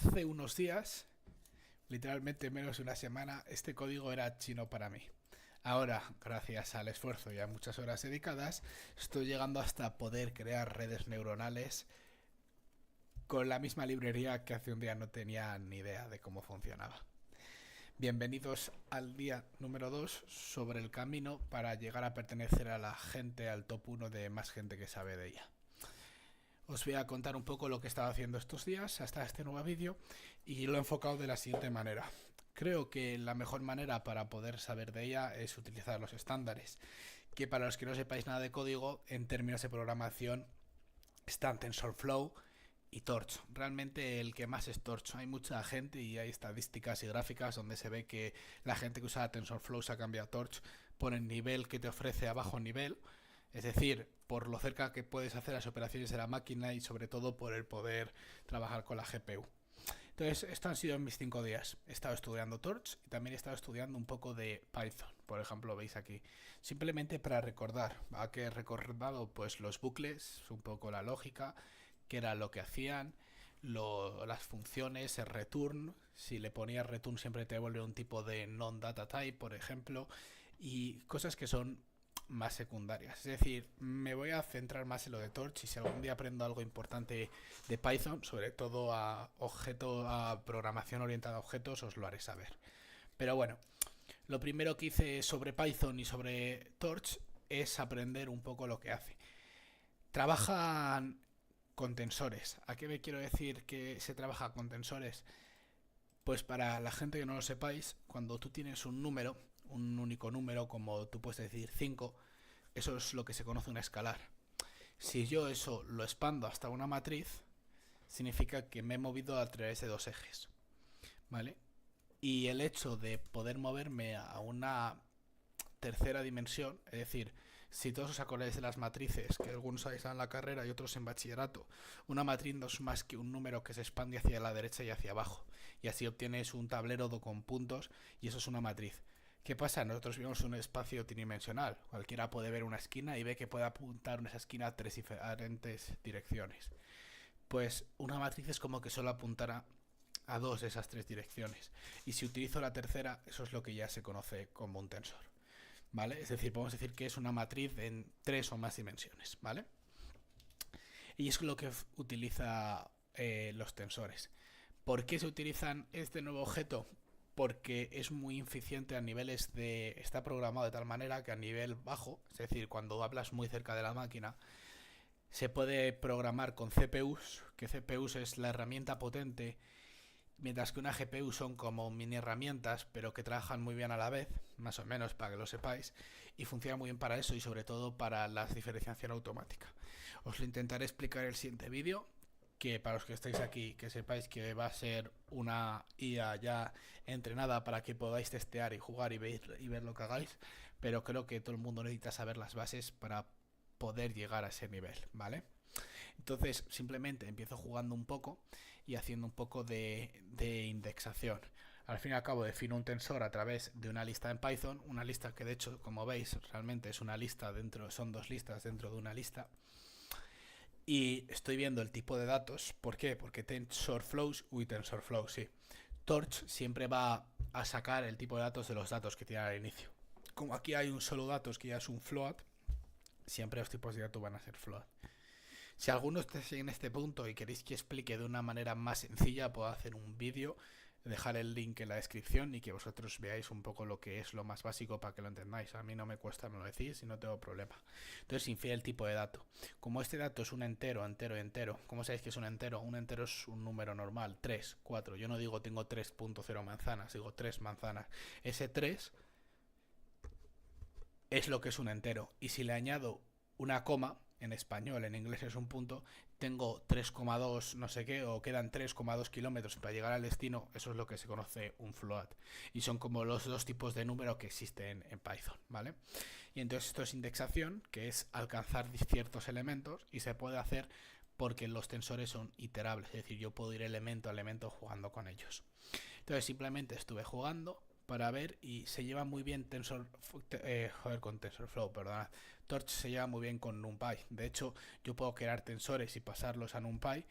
Hace unos días, literalmente menos de una semana, este código era chino para mí. Ahora, gracias al esfuerzo y a muchas horas dedicadas, estoy llegando hasta poder crear redes neuronales con la misma librería que hace un día no tenía ni idea de cómo funcionaba. Bienvenidos al día número 2 sobre el camino para llegar a pertenecer a la gente, al top 1 de más gente que sabe de ella. Os voy a contar un poco lo que he estado haciendo estos días hasta este nuevo vídeo y lo he enfocado de la siguiente manera. Creo que la mejor manera para poder saber de ella es utilizar los estándares, que para los que no sepáis nada de código, en términos de programación están TensorFlow y Torch. Realmente el que más es Torch. Hay mucha gente y hay estadísticas y gráficas donde se ve que la gente que usa TensorFlow se ha cambiado a Torch por el nivel que te ofrece a bajo nivel. Es decir, por lo cerca que puedes hacer las operaciones de la máquina y sobre todo por el poder trabajar con la GPU. Entonces, estos han sido mis 5 días. He estado estudiando Torch y también he estado estudiando un poco de Python. Por ejemplo, veis aquí. Simplemente para recordar. ¿A qué he recordado? Pues los bucles, un poco la lógica, qué era lo que hacían, las funciones, el return. Si le ponías return siempre te devuelve un tipo de non-data type, por ejemplo. Y cosas que son más secundarias. Es decir, me voy a centrar más en lo de Torch y si algún día aprendo algo importante de Python, sobre todo a programación orientada a objetos, os lo haré saber. Pero bueno, lo primero que hice sobre Python y sobre Torch es aprender un poco lo que hace. Trabajan con tensores. ¿A qué me quiero decir que se trabaja con tensores? Pues para la gente que no lo sepáis, cuando tú tienes un número, un único número, como tú puedes decir 5, eso es lo que se conoce una escalar. Si yo eso lo expando hasta una matriz, significa que me he movido a través de dos ejes, ¿vale? Y el hecho de poder moverme a una tercera dimensión, es decir, si todos os acordáis de las matrices, que algunos sabéis en la carrera y otros en bachillerato, una matriz no es más que un número que se expande hacia la derecha y hacia abajo, y así obtienes un tablero con puntos, y eso es una matriz. ¿Qué pasa? Nosotros vivimos un espacio tridimensional. Cualquiera puede ver una esquina y ve que puede apuntar en esa esquina a tres diferentes direcciones. Pues una matriz es como que solo apuntara a dos de esas tres direcciones. Y si utilizo la tercera, eso es lo que ya se conoce como un tensor. ¿Vale? Es decir, podemos decir que es una matriz en tres o más dimensiones. ¿Vale? Y es lo que utiliza los tensores. ¿Por qué se utilizan este nuevo objeto? Porque es muy eficiente a niveles de... Está programado de tal manera que a nivel bajo, es decir, cuando hablas muy cerca de la máquina, se puede programar con CPUs, que CPUs es la herramienta potente, mientras que una GPU son como mini herramientas, pero que trabajan muy bien a la vez, más o menos para que lo sepáis, y funciona muy bien para eso y sobre todo para la diferenciación automática. Os lo intentaré explicar en el siguiente vídeo, que para los que estáis aquí, que sepáis que va a ser una IA ya entrenada para que podáis testear y jugar y ver lo que hagáis, pero creo que todo el mundo necesita saber las bases para poder llegar a ese nivel, ¿vale? Entonces simplemente empiezo jugando un poco y haciendo un poco de indexación. Al fin y al cabo defino un tensor a través de una lista en Python, una lista que de hecho, como veis, realmente es una lista dentro, son dos listas dentro de una lista. Y estoy viendo el tipo de datos. ¿Por qué? Porque TensorFlow, sí. Torch siempre va a sacar el tipo de datos de los datos que tiene al inicio. Como aquí hay un solo datos que ya es un float, siempre los tipos de datos van a ser float. Si alguno estáis en este punto y queréis que explique de una manera más sencilla, puedo hacer un vídeo, dejar el link en la descripción y que vosotros veáis un poco lo que es lo más básico para que lo entendáis. A mí no me cuesta, me lo decís y no tengo problema. Entonces infiere el tipo de dato. Como este dato es un entero, ¿cómo sabéis que es un entero? Un entero es un número normal, 3, 4. Yo no digo tengo 3.0 manzanas, digo 3 manzanas. Ese 3 es lo que es un entero. Y si le añado una coma, en español, en inglés es un punto, tengo 3,2 no sé qué, o quedan 3,2 kilómetros para llegar al destino, eso es lo que se conoce un float. Y son como los dos tipos de número que existen en Python, ¿vale? Y entonces esto es indexación, que es alcanzar ciertos elementos, y se puede hacer porque los tensores son iterables, es decir, yo puedo ir elemento a elemento jugando con ellos. Entonces simplemente estuve jugando para ver y se lleva muy bien con TensorFlow, perdonad. Torch se lleva muy bien con NumPy. De hecho, yo puedo crear tensores y pasarlos a NumPy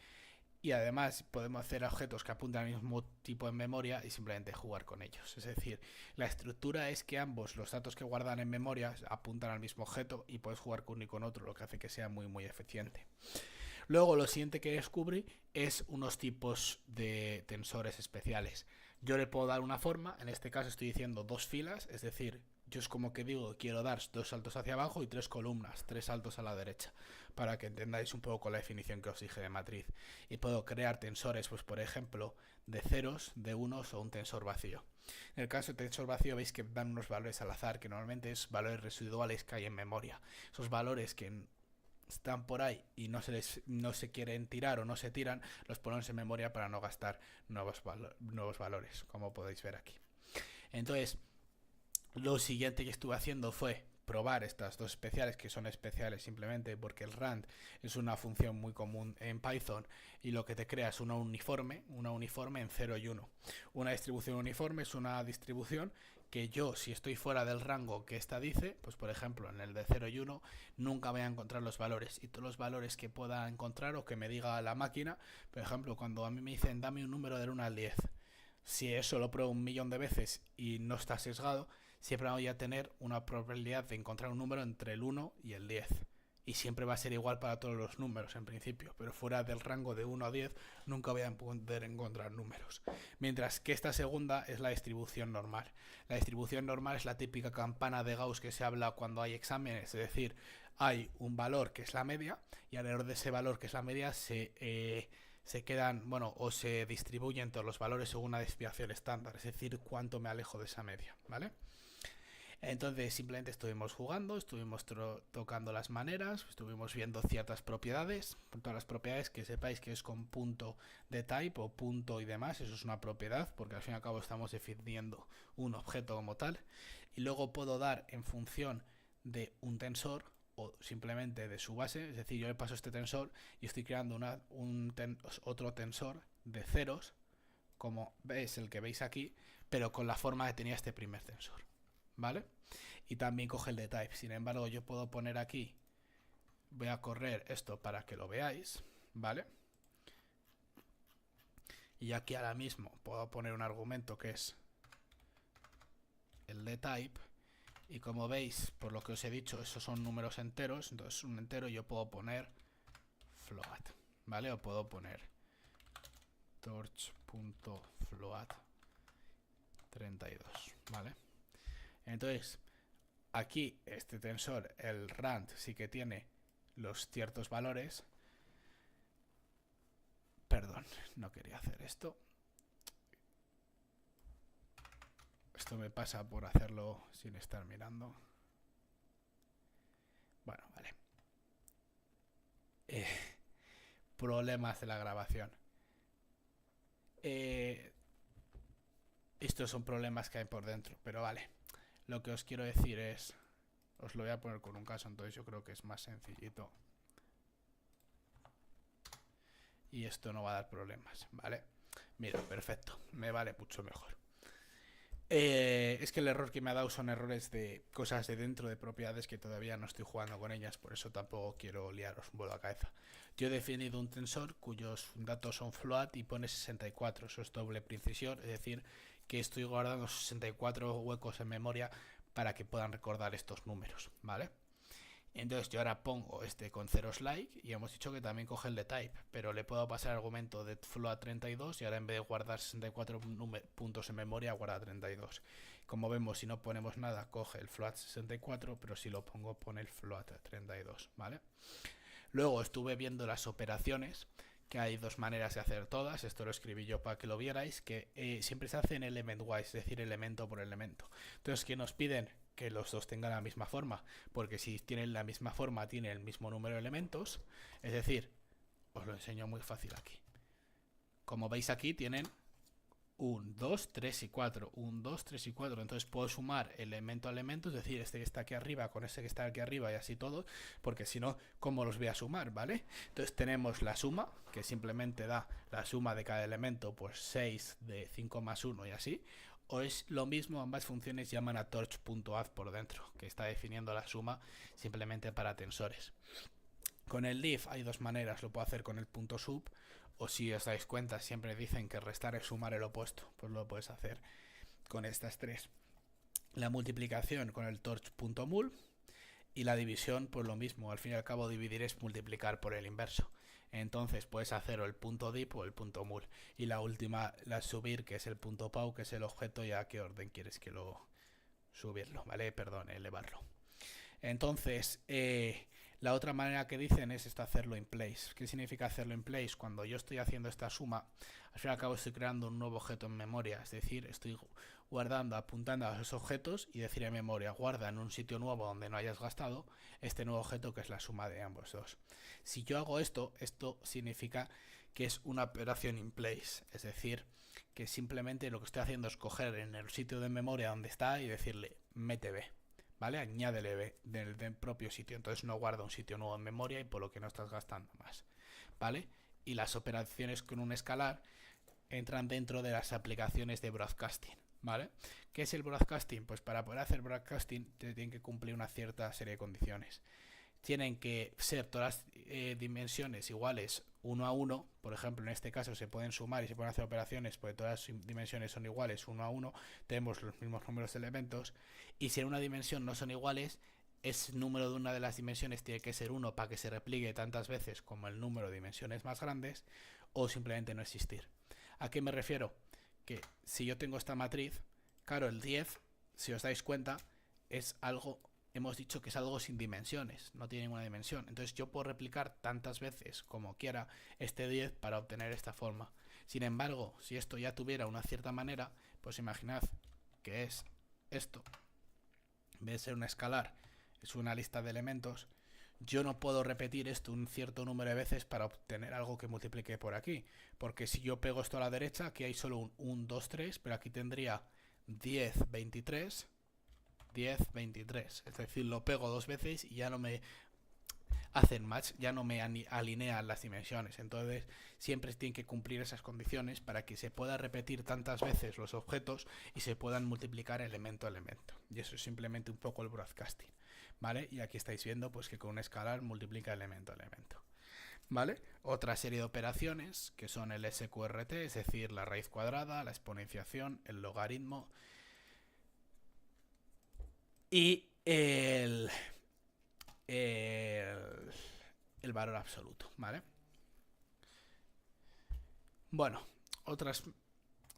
Y además podemos hacer objetos que apuntan al mismo tipo en memoria y simplemente jugar con ellos. Es decir, la estructura es que ambos los datos que guardan en memoria apuntan al mismo objeto y puedes jugar con uno y con otro, lo que hace que sea muy eficiente. Luego lo siguiente que descubrí es unos tipos de tensores especiales. Yo le puedo dar una forma, en este caso estoy diciendo dos filas, es decir, yo es como que digo, quiero dar dos saltos hacia abajo y tres columnas, tres saltos a la derecha, para que entendáis un poco con la definición que os dije de matriz. Y puedo crear tensores, pues por ejemplo, de ceros, de unos o un tensor vacío. En el caso de tensor vacío veis que dan unos valores al azar, que normalmente es valores residuales que hay en memoria. Esos valores que están por ahí y no se quieren tirar o no se tiran, los ponemos en memoria para no gastar nuevos valores, como podéis ver aquí. Entonces, lo siguiente que estuve haciendo fue probar estas dos especiales, que son especiales simplemente porque el rand es una función muy común en Python y lo que te crea es una uniforme en 0 y 1. Una distribución uniforme es una distribución que yo, si estoy fuera del rango que esta dice, pues por ejemplo en el de 0 y 1, nunca voy a encontrar los valores, y todos los valores que pueda encontrar o que me diga la máquina, por ejemplo, cuando a mí me dicen dame un número del 1 al 10, si eso lo pruebo 1.000.000 de veces y no está sesgado, siempre voy a tener una probabilidad de encontrar un número entre el 1 y el 10. Y siempre va a ser igual para todos los números en principio, pero fuera del rango de 1 a 10 nunca voy a poder encontrar números. Mientras que esta segunda es la distribución normal. La distribución normal es la típica campana de Gauss que se habla cuando hay exámenes, es decir, hay un valor que es la media y alrededor de ese valor que es la media se quedan, bueno, o se distribuyen todos los valores según una desviación estándar, es decir, cuánto me alejo de esa media, ¿vale? Entonces simplemente estuvimos jugando, estuvimos tocando las maneras, estuvimos viendo ciertas propiedades, todas las propiedades que sepáis que es con punto de type o punto y demás, eso es una propiedad porque al fin y al cabo estamos definiendo un objeto como tal, y luego puedo dar en función de un tensor o simplemente de su base, es decir, yo le paso este tensor y estoy creando otro tensor de ceros, como veis el que veis aquí, pero con la forma que tenía este primer tensor, ¿vale? Y también coge el de type. Sin embargo, yo puedo poner aquí, voy a correr esto para que lo veáis, ¿vale? Y aquí ahora mismo puedo poner un argumento que es el de type. Y como veis, por lo que os he dicho, esos son números enteros. Entonces un entero yo puedo poner float, ¿vale? O puedo poner torch.float 32, ¿vale? Entonces, aquí este tensor, el rand, sí que tiene los ciertos valores. Perdón, no quería hacer esto. Esto me pasa por hacerlo sin estar mirando. Bueno, vale. Problemas de la grabación. Estos son problemas que hay por dentro, pero vale. Lo que os quiero decir es... Os lo voy a poner con un caso, entonces yo creo que es más sencillito. Y esto no va a dar problemas, ¿vale? Mira, perfecto. Me vale mucho mejor. Es que el error que me ha dado son errores de cosas de dentro de propiedades que todavía no estoy jugando con ellas, por eso tampoco quiero liaros un vuelo a la cabeza. Yo he definido un tensor cuyos datos son float y pone 64, eso es doble precisión, es decir, que estoy guardando 64 huecos en memoria para que puedan recordar estos números, ¿vale? Entonces yo ahora pongo este con ceros like y hemos dicho que también coge el de type, pero le puedo pasar el argumento de float 32 y ahora en vez de guardar 64 puntos en memoria guarda 32. Como vemos, si no ponemos nada coge el float 64, pero si lo pongo pone el float 32, ¿vale? Luego estuve viendo las operaciones, que hay dos maneras de hacer todas, esto lo escribí yo para que lo vierais, que siempre se hace en element wise, es decir, elemento por elemento. Entonces, ¿qué nos piden? Que los dos tengan la misma forma, porque si tienen la misma forma tienen el mismo número de elementos, es decir, os lo enseño muy fácil aquí. Como veis aquí tienen 1, 2, 3 y 4, 1, 2, 3 y 4, entonces puedo sumar elemento a elemento, es decir, este que está aquí arriba con este que está aquí arriba y así todo, porque si no, ¿cómo los voy a sumar, vale? Entonces tenemos la suma, que simplemente da la suma de cada elemento, pues 6 de 5 más 1 y así, o es lo mismo, ambas funciones llaman a torch.add por dentro, que está definiendo la suma simplemente para tensores. Con el div hay dos maneras, lo puedo hacer con el punto sub o si os dais cuenta, siempre dicen que restar es sumar el opuesto, pues lo puedes hacer con estas tres. La multiplicación con el torch.mul y la división, pues lo mismo, al fin y al cabo dividir es multiplicar por el inverso. Entonces puedes hacer o el punto dip o el punto mul. Y la última, la subir, que es el punto pau, que es el objeto y a qué orden quieres que lo subirlo, ¿vale? Perdón, elevarlo. Entonces, la otra manera que dicen es hacerlo in place. ¿Qué significa hacerlo in place? Cuando yo estoy haciendo esta suma, al fin y al cabo estoy creando un nuevo objeto en memoria. Es decir, estoy guardando, apuntando a esos objetos y decir en memoria, guarda en un sitio nuevo donde no hayas gastado este nuevo objeto que es la suma de ambos dos. Si yo hago esto, esto significa que es una operación in place. Es decir, que simplemente lo que estoy haciendo es coger en el sitio de memoria donde está y decirle, mete B. ¿Vale? Añádele B del propio sitio. Entonces no guarda un sitio nuevo en memoria y por lo que no estás gastando más. ¿Vale? Y las operaciones con un escalar entran dentro de las aplicaciones de broadcasting. ¿Vale? ¿Qué es el broadcasting? Pues para poder hacer broadcasting te tienen que cumplir una cierta serie de condiciones. Tienen que ser todas las dimensiones iguales 1 a 1. Por ejemplo, en este caso se pueden sumar y se pueden hacer operaciones porque todas las dimensiones son iguales 1 a 1. Tenemos los mismos números de elementos. Y si en una dimensión no son iguales, ese número de una de las dimensiones tiene que ser 1 para que se replique tantas veces como el número de dimensiones más grandes, o simplemente no existir. ¿A qué me refiero? Que si yo tengo esta matriz, claro, el 10, si os dais cuenta, es algo, hemos dicho que es algo sin dimensiones, no tiene ninguna dimensión. Entonces yo puedo replicar tantas veces como quiera este 10 para obtener esta forma. Sin embargo, si esto ya tuviera una cierta manera, pues imaginad que es esto, en vez de ser un escalar, es una lista de elementos. Yo no puedo repetir esto un cierto número de veces para obtener algo que multiplique por aquí. Porque si yo pego esto a la derecha, aquí hay solo un 1, 2, 3, pero aquí tendría 10, 23, 10, 23. Es decir, lo pego dos veces y ya no me hacen match, ya no me alinean las dimensiones. Entonces siempre tienen que cumplir esas condiciones para que se pueda repetir tantas veces los objetos y se puedan multiplicar elemento a elemento. Y eso es simplemente un poco el broadcasting. ¿Vale? Y aquí estáis viendo pues que con un escalar multiplica elemento a elemento. ¿Vale? Otra serie de operaciones que son el SQRT, es decir, la raíz cuadrada, la exponenciación, el logaritmo y el valor absoluto, ¿vale? Bueno, otras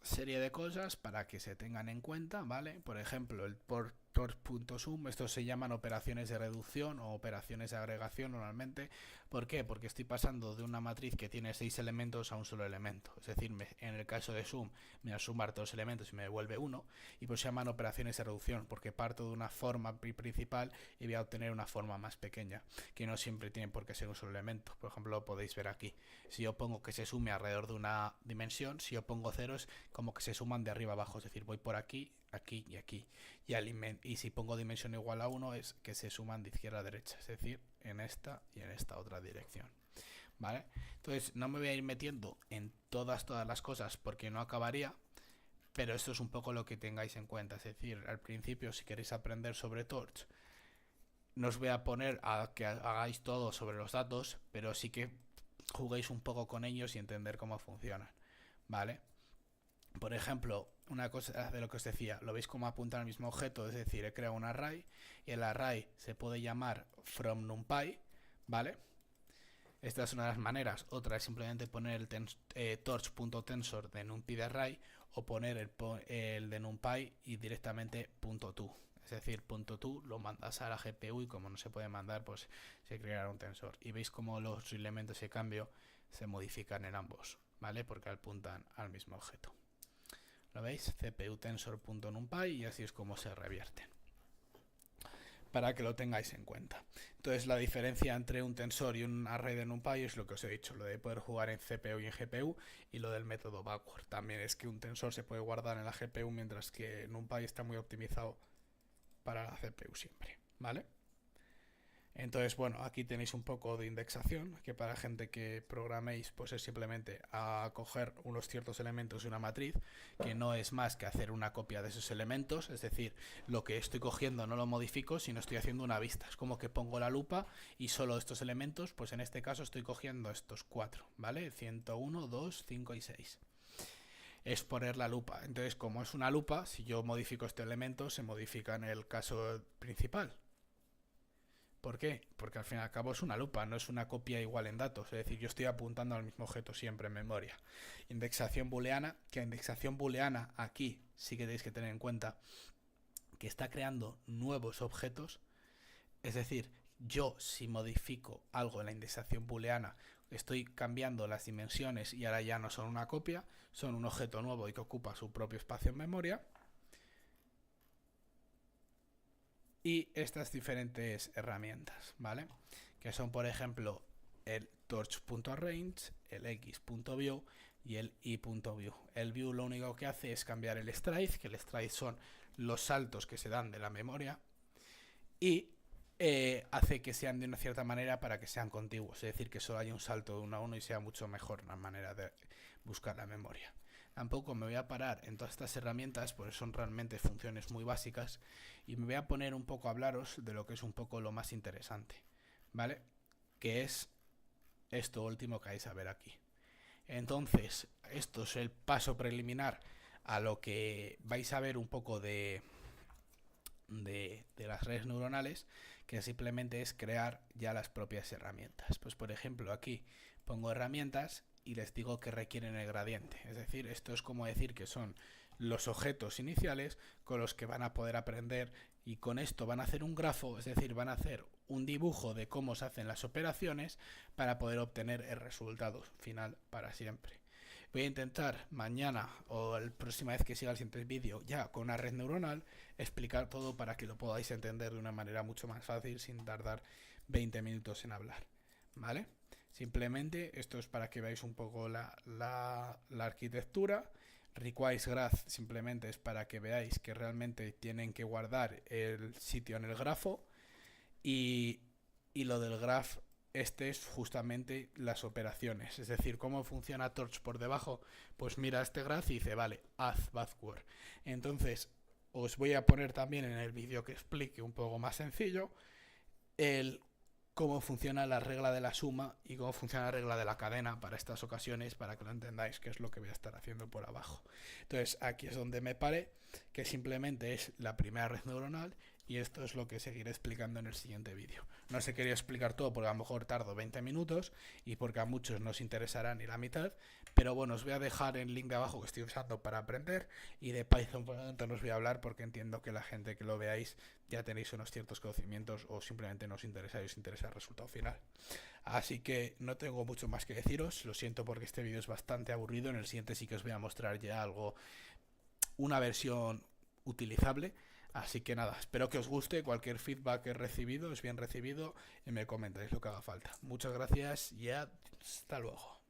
serie de cosas para que se tengan en cuenta, ¿vale? Por ejemplo, el torch.sum, estos se llaman operaciones de reducción o operaciones de agregación normalmente. ¿Por qué? Porque estoy pasando de una matriz que tiene 6 elementos a un solo elemento. Es decir, en el caso de sum, me va a sumar todos los elementos y me devuelve 1. Y pues se llaman operaciones de reducción, porque parto de una forma principal y voy a obtener una forma más pequeña, que no siempre tiene por qué ser un solo elemento. Por ejemplo, lo podéis ver aquí. Si yo pongo que se sume alrededor de una dimensión, si yo pongo ceros, como que se suman de arriba abajo. Es decir, voy por aquí, aquí y aquí. Y si pongo dimensión igual a 1 es que se suman de izquierda a derecha, es decir, en esta y en esta otra dirección. ¿Vale? Entonces no me voy a ir metiendo en todas las cosas porque no acabaría, pero esto es un poco lo que tengáis en cuenta. Es decir, al principio si queréis aprender sobre Torch, no os voy a poner a que hagáis todo sobre los datos, pero sí que juguéis un poco con ellos y entender cómo funcionan. ¿Vale? Por ejemplo, una cosa de lo que os decía, lo veis como apunta al mismo objeto, es decir, he creado un array y el array se puede llamar from numpy, ¿vale? Esta es una de las maneras. Otra es simplemente poner el torch.tensor de numpy de array o poner el de numpy y directamente .to. Es decir, .to lo mandas a la GPU y como no se puede mandar, pues se creará un tensor. Y veis como los elementos de cambio se modifican en ambos, ¿vale? Porque apuntan al mismo objeto. ¿Lo veis? CPU tensor.numpy y así es como se revierten. Para que lo tengáis en cuenta. Entonces la diferencia entre un tensor y un array de NumPy es lo que os he dicho, lo de poder jugar en CPU y en GPU, y lo del método backward. También es que un tensor se puede guardar en la GPU mientras que NumPy está muy optimizado para la CPU siempre, ¿vale? Entonces, bueno, aquí tenéis un poco de indexación, que para gente que programéis, pues es simplemente a coger unos ciertos elementos de una matriz, que no es más que hacer una copia de esos elementos, es decir, lo que estoy cogiendo no lo modifico, sino estoy haciendo una vista. Es como que pongo la lupa y solo estos elementos, pues en este caso estoy cogiendo estos 4, ¿vale? 101, 2, 5 y 6. Es poner la lupa. Entonces, como es una lupa, si yo modifico este elemento, se modifica en el caso principal. ¿Por qué? Porque al fin y al cabo es una lupa, no es una copia igual en datos. Es decir, yo estoy apuntando al mismo objeto siempre en memoria. Indexación booleana, que indexación booleana aquí sí que tenéis que tener en cuenta que está creando nuevos objetos. Es decir, yo si modifico algo en la indexación booleana, estoy cambiando las dimensiones y ahora ya no son una copia, son un objeto nuevo y que ocupa su propio espacio en memoria. Y estas diferentes herramientas, ¿vale? Que son, por ejemplo, el torch.arrange, el x.view y el y.view. El view lo único que hace es cambiar el stride, que el stride son los saltos que se dan de la memoria, y hace que sean de una cierta manera para que sean contiguos, es decir, que solo haya un salto de uno a uno y sea mucho mejor la manera de buscar la memoria. Tampoco me voy a parar en todas estas herramientas, porque son realmente funciones muy básicas, y me voy a poner un poco a hablaros de lo que es un poco lo más interesante, ¿vale? Que es esto último que vais a ver aquí. Entonces, esto es el paso preliminar a lo que vais a ver un poco de las redes neuronales, que simplemente es crear ya las propias herramientas. Pues por ejemplo aquí pongo herramientas y les digo que requieren el gradiente, es decir, esto es como decir que son los objetos iniciales con los que van a poder aprender, y con esto van a hacer un grafo, es decir, van a hacer un dibujo de cómo se hacen las operaciones para poder obtener el resultado final para siempre. Voy a intentar mañana o la próxima vez que siga el siguiente vídeo, ya con una red neuronal, explicar todo para que lo podáis entender de una manera mucho más fácil sin tardar 20 minutos en hablar, ¿vale? Simplemente esto es para que veáis un poco la arquitectura. Requires Graph simplemente es para que veáis que realmente tienen que guardar el sitio en el grafo, y lo del graph este es justamente las operaciones, es decir, cómo funciona Torch por debajo. Pues mira este graph y dice, vale, haz backward. Entonces os voy a poner también en el vídeo que explique un poco más sencillo el cómo funciona la regla de la suma y cómo funciona la regla de la cadena para estas ocasiones, para que lo entendáis, que es lo que voy a estar haciendo por abajo. Entonces aquí es donde me paré, que simplemente es la primera red neuronal, y esto es lo que seguiré explicando en el siguiente vídeo. No se quería explicar todo porque a lo mejor tardo 20 minutos y porque a muchos no os interesará ni la mitad, pero bueno, os voy a dejar el link de abajo que estoy usando para aprender, y de Python por lo tanto no os voy a hablar porque entiendo que la gente que lo veáis ya tenéis unos ciertos conocimientos o simplemente no os interesa y os interesa el resultado final. Así que no tengo mucho más que deciros, lo siento porque este vídeo es bastante aburrido. En el siguiente sí que os voy a mostrar ya algo, una versión utilizable. Así que nada, espero que os guste. Cualquier feedback que he recibido es bien recibido y me comentáis lo que haga falta. Muchas gracias y hasta luego.